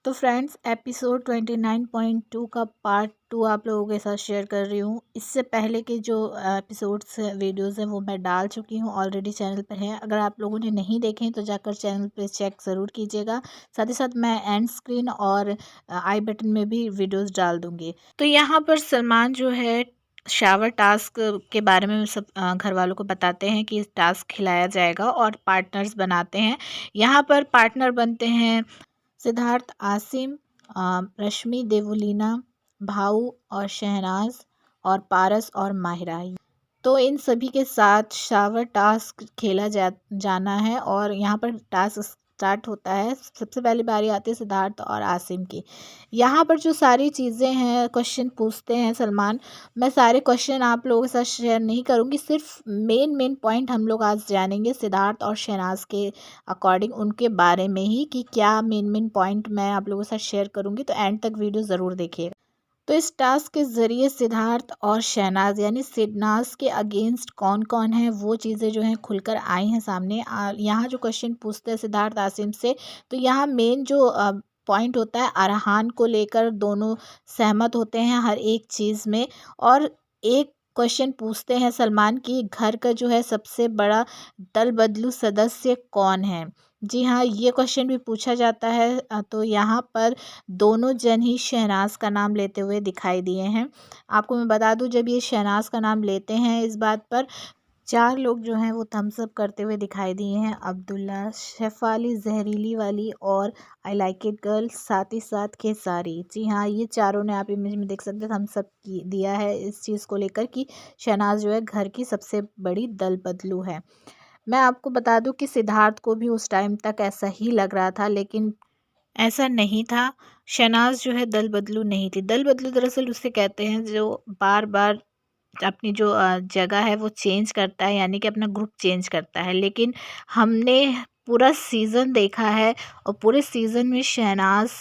तो friends episode 29.2 का part 2 आप लोगों के साथ शेयर कर रही हूँ। इससे पहले के जो एपिसोड्स वीडियोस हैं वो मैं डाल चुकी हूँ, ऑलरेडी चैनल पर है। अगर आप लोगों ने नहीं देखे हैं तो जाकर चैनल पर चेक ज़रूर कीजिएगा। साथ ही साथ मैं एंड स्क्रीन और आई बटन में भी वीडियोस डाल दूँगी। तो यहाँ पर सलमान जो है शावर टास्क के बारे में सब घर वालों को बताते हैं कि टास्क खिलाया जाएगा और पार्टनर्स बनाते हैं। यहाँ पर पार्टनर बनते हैं सिद्धार्थ, आसिम, रश्मि देवुलीना, भाऊ और शहनाज और पारस और माहिरा। तो इन सभी के साथ शावर टास्क खेला जाना है और यहाँ पर टास्क स्टार्ट होता है। सबसे पहली बारी आती है सिद्धार्थ और आसिम की। यहाँ पर जो सारी चीज़ें हैं, क्वेश्चन पूछते हैं सलमान। मैं सारे क्वेश्चन आप लोगों के साथ शेयर नहीं करूँगी, सिर्फ मेन पॉइंट हम लोग आज जानेंगे सिद्धार्थ और शहनाज के अकॉर्डिंग, उनके बारे में ही कि क्या मेन पॉइंट मैं आप लोगों के साथ शेयर करूँगी। तो एंड तक वीडियो ज़रूर देखिएगा। तो इस टास्क के ज़रिए सिद्धार्थ और शहनाज यानी सिडनाज के अगेंस्ट कौन कौन है वो चीज़ें जो हैं खुलकर आई हैं सामने। यहाँ जो क्वेश्चन पूछते हैं सिद्धार्थ आसिम से, तो यहाँ मेन जो पॉइंट होता है अरहान को लेकर, दोनों सहमत होते हैं हर एक चीज़ में। और एक क्वेश्चन पूछते हैं सलमान की घर का जो है सबसे बड़ा दल बदलू सदस्य कौन है। जी हाँ, ये क्वेश्चन भी पूछा जाता है। तो यहाँ पर दोनों जन ही शहनाज का नाम लेते हुए दिखाई दिए हैं। आपको मैं बता दूं, जब ये शहनाज का नाम लेते हैं इस बात पर, चार लोग जो हैं वो थम्स अप करते हुए दिखाई दिए हैं। अब्दुल्ला, शेफाली, जहरीली वाली और आई लाइक इट गर्ल, साथ ही साथ खेसारी। जी हाँ, ये चारों ने, आप इमेज में देख सकते हैं, थम्स अप दिया है इस चीज़ को लेकर कि शहनाज जो है घर की सबसे बड़ी दल बदलू है। मैं आपको बता दूं कि सिद्धार्थ को भी उस टाइम तक ऐसा ही लग रहा था, लेकिन ऐसा नहीं था। शहनाज जो है दल बदलू नहीं थी। दल बदलू दरअसल उसे कहते हैं जो बार बार अपनी जो जगह है वो चेंज करता है, यानी कि अपना ग्रुप चेंज करता है। लेकिन हमने पूरा सीज़न देखा है और पूरे सीज़न में शहनाज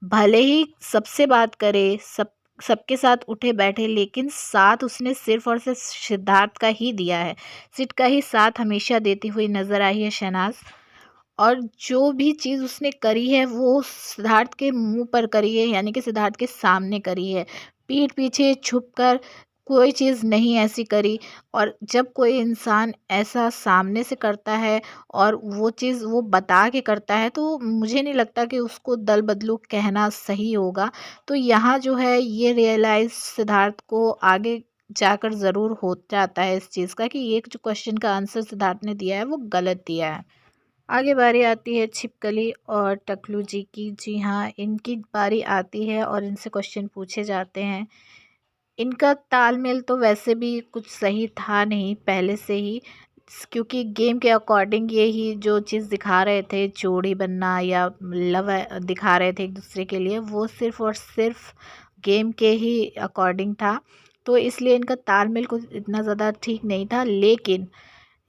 भले ही सबसे बात करे, सबके साथ उठे बैठे, लेकिन साथ उसने सिर्फ और सिर्फ सिद्धार्थ का ही दिया है। सिद्ध का ही साथ हमेशा देती हुई नज़र आई है शहनाज। और जो भी चीज़ उसने करी है वो सिद्धार्थ के मुंह पर करी है, यानी कि सिद्धार्थ के सामने करी है। पीठ पीछे छुपकर कोई चीज़ नहीं ऐसी करी। और जब कोई इंसान ऐसा सामने से करता है और वो चीज़ वो बता के करता है, तो मुझे नहीं लगता कि उसको दल बदलू कहना सही होगा। तो यहाँ जो है ये रियलाइज़ सिद्धार्थ को आगे जाकर ज़रूर हो जाता है इस चीज़ का कि ये जो क्वेश्चन का आंसर सिद्धार्थ ने दिया है वो गलत दिया है। आगे बारी आती है छिपकली और टकलू जी की। जी हाँ, इनकी बारी आती है और इनसे क्वेश्चन पूछे जाते हैं। इनका तालमेल तो वैसे भी कुछ सही था नहीं पहले से ही, क्योंकि गेम के अकॉर्डिंग ये ही जो चीज़ दिखा रहे थे, जोड़ी बनना या लव दिखा रहे थे एक दूसरे के लिए, वो सिर्फ़ और सिर्फ गेम के ही अकॉर्डिंग था। तो इसलिए इनका तालमेल कुछ इतना ज़्यादा ठीक नहीं था। लेकिन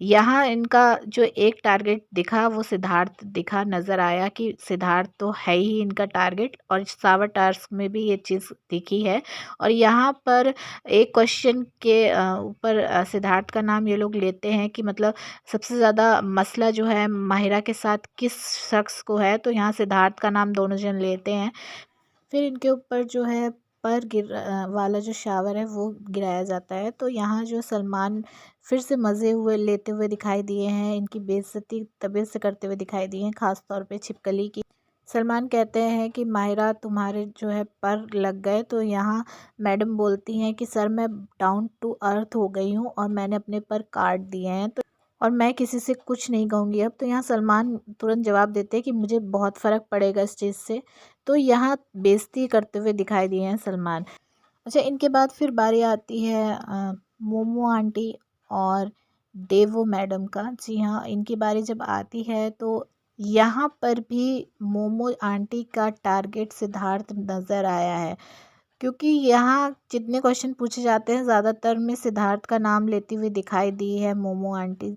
यहाँ इनका जो एक टारगेट दिखा वो सिद्धार्थ दिखा, नज़र आया कि सिद्धार्थ तो है ही इनका टारगेट, और सावर टास्क में भी ये चीज़ दिखी है। और यहाँ पर एक क्वेश्चन के ऊपर सिद्धार्थ का नाम ये लोग लेते हैं कि मतलब सबसे ज़्यादा मसला जो है माहिरा के साथ किस शख्स को है, तो यहाँ सिद्धार्थ का नाम दोनों जन लेते हैं। फिर इनके ऊपर जो है पर वाला जो शावर है वो गिराया जाता है। तो यहाँ जो सलमान फिर से मज़े हुए लेते हुए दिखाई दिए हैं, इनकी बेइज्जती तबीयत से करते हुए दिखाई दिए हैं, ख़ास तौर पे छिपकली की। सलमान कहते हैं कि माहिरा तुम्हारे जो है पर लग गए। तो यहाँ मैडम बोलती हैं कि सर मैं डाउन टू अर्थ हो गई हूँ और मैंने अपने पर काट दिए हैं, तो और मैं किसी से कुछ नहीं कहूँगी अब। तो यहाँ सलमान तुरंत जवाब देते हैं कि मुझे बहुत फ़र्क पड़ेगा इस चीज़ से। तो यहाँ बेइज्जती करते हुए दिखाई दिए हैं सलमान। अच्छा, इनके बाद फिर बारी आती है मोमो आंटी और देवो मैडम का। जी हाँ, इनकी बारी जब आती है तो यहाँ पर भी मोमो आंटी का टारगेट सिद्धार्थ नज़र आया है, क्योंकि यहाँ जितने क्वेश्चन पूछे जाते हैं ज़्यादातर में सिद्धार्थ का नाम लेती हुई दिखाई दी है मोमो आंटी।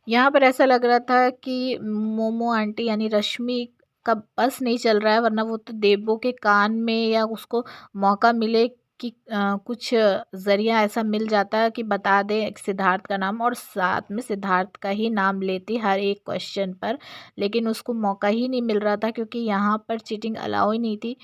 यहाँ पर ऐसा लग रहा था कि मोमो आंटी यानी रश्मि का बस नहीं चल रहा है, वरना वो तो देवो के कान में या उसको मौका मिले कि कुछ ज़रिया ऐसा मिल जाता कि बता दे सिद्धार्थ का नाम, और साथ में सिद्धार्थ का ही नाम लेती हर एक क्वेश्चन पर, लेकिन उसको मौका ही नहीं मिल रहा था क्योंकि यहाँ पर चीटिंग अलाउ ही नहीं थी।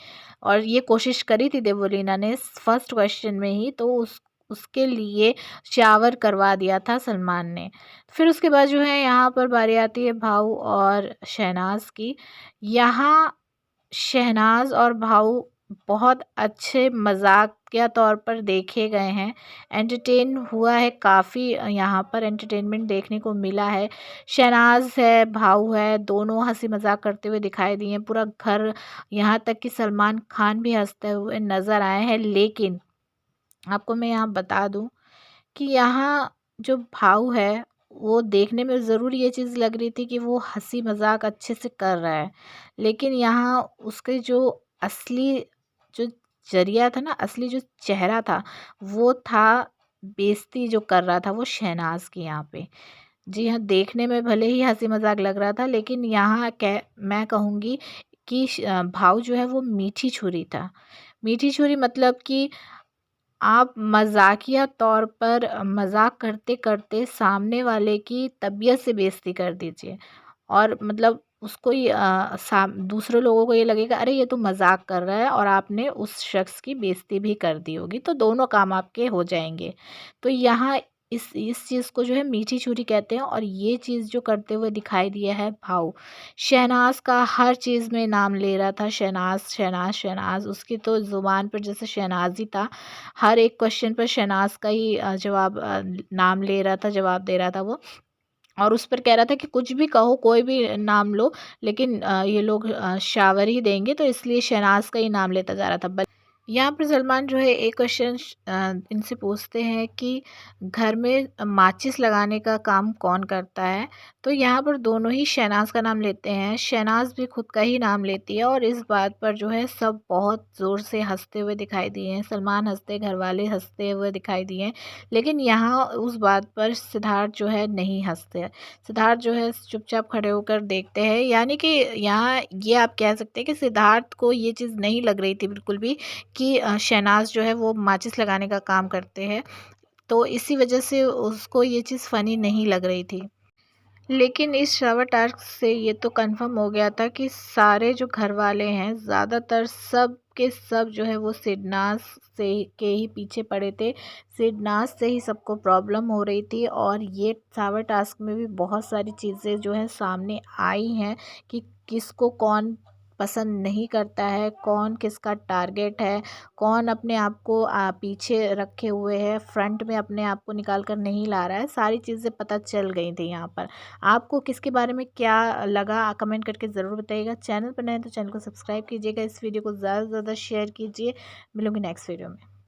और ये कोशिश करी थी देवोलीना ने फर्स्ट क्वेश्चन में ही, तो उसके लिए शावर करवा दिया था सलमान ने। फिर उसके बाद जो है यहाँ पर बारी आती है भाऊ और शहनाज की। यहाँ शहनाज और भाऊ बहुत अच्छे मज़ाकिया तौर पर देखे गए हैं, एंटरटेन हुआ है काफ़ी, यहाँ पर एंटरटेनमेंट देखने को मिला है। शहनाज है, भाऊ है, दोनों हंसी मजाक करते हुए दिखाई दिए हैं, पूरा घर, यहाँ तक कि सलमान खान भी हंसते हुए नज़र आए हैं। लेकिन आपको मैं यहाँ बता दूँ कि यहाँ जो भाव है वो देखने में ज़रूर ये चीज़ लग रही थी कि वो हंसी मजाक अच्छे से कर रहा है, लेकिन यहाँ उसके जो असली जो जरिया था ना, असली जो चेहरा था, वो था बेइज्जती जो कर रहा था वो शहनाज की यहाँ पे। जी हाँ, देखने में भले ही हंसी मजाक लग रहा था, लेकिन यहाँ कह मैं कहूँगी कि भाव जो है वो मीठी छुरी था। मीठी छुरी मतलब कि आप मज़ाकिया तौर पर मज़ाक करते-करते सामने वाले की तबीयत से बेइज़्ज़ती कर दीजिए, और मतलब उसको ये दूसरे लोगों को ये लगेगा अरे ये तो मज़ाक कर रहा है, और आपने उस शख्स की बेइज़्ज़ती भी कर दी होगी, तो दोनों काम आपके हो जाएँगे। तो यहाँ इस चीज़ को जो है मीठी छुरी कहते हैं, और ये चीज़ जो करते हुए दिखाई दिया है भाऊ। शहनाज़ का हर चीज़ में नाम ले रहा था, शहनाज़, शहनाज़, शहनाज़, उसकी तो ज़ुबान पर जैसे शहनाज़ ही था। हर एक क्वेश्चन पर शहनाज़ का ही जवाब नाम ले रहा था, जवाब दे रहा था वो। और उस पर कह रहा था कि कुछ भी कहो, कोई भी नाम लो, लेकिन ये लोग शावर ही देंगे, तो इसलिए शहनाज़ का ही नाम लेता जा रहा था। यहाँ पर सलमान जो है एक क्वेश्चन इनसे पूछते हैं कि घर में माचिस लगाने का काम कौन करता है। तो यहाँ पर दोनों ही शहनाज का नाम लेते हैं, शहनाज भी खुद का ही नाम लेती है, और इस बात पर जो है सब बहुत ज़ोर से हंसते हुए दिखाई दिए हैं। सलमान हंसते, घर वाले हंसते हुए दिखाई दिए हैं, लेकिन यहाँ उस बात पर सिद्धार्थ जो है नहीं हंसते। सिद्धार्थ जो है चुपचाप खड़े होकर देखते हैं, यानी कि यहाँ ये आप कह सकते हैं कि सिद्धार्थ को ये चीज़ नहीं लग रही थी बिल्कुल भी कि शहनाज़ जो है वो माचिस लगाने का काम करते हैं, तो इसी वजह से उसको ये चीज़ फ़नी नहीं लग रही थी। लेकिन इस शावर टास्क से ये तो कंफर्म हो गया था कि सारे जो घर वाले हैं, ज़्यादातर सब के सब जो है वो सिडनास से के ही पीछे पड़े थे। सिडनास से ही सबको प्रॉब्लम हो रही थी, और ये शावर टास्क में भी बहुत सारी चीज़ें जो है सामने आई हैं कि किसको कौन पसंद नहीं करता है, कौन किसका टारगेट है, कौन अपने आप को पीछे रखे हुए है, फ्रंट में अपने आप को निकाल कर नहीं ला रहा है। सारी चीज़ें पता चल गई थी यहाँ पर। आपको किसके बारे में क्या लगा कमेंट करके ज़रूर बताइएगा। चैनल पर नए हैं तो चैनल को सब्सक्राइब कीजिएगा, इस वीडियो को ज़्यादा से ज़्यादा शेयर कीजिए। मिलूँगी नेक्स्ट वीडियो में।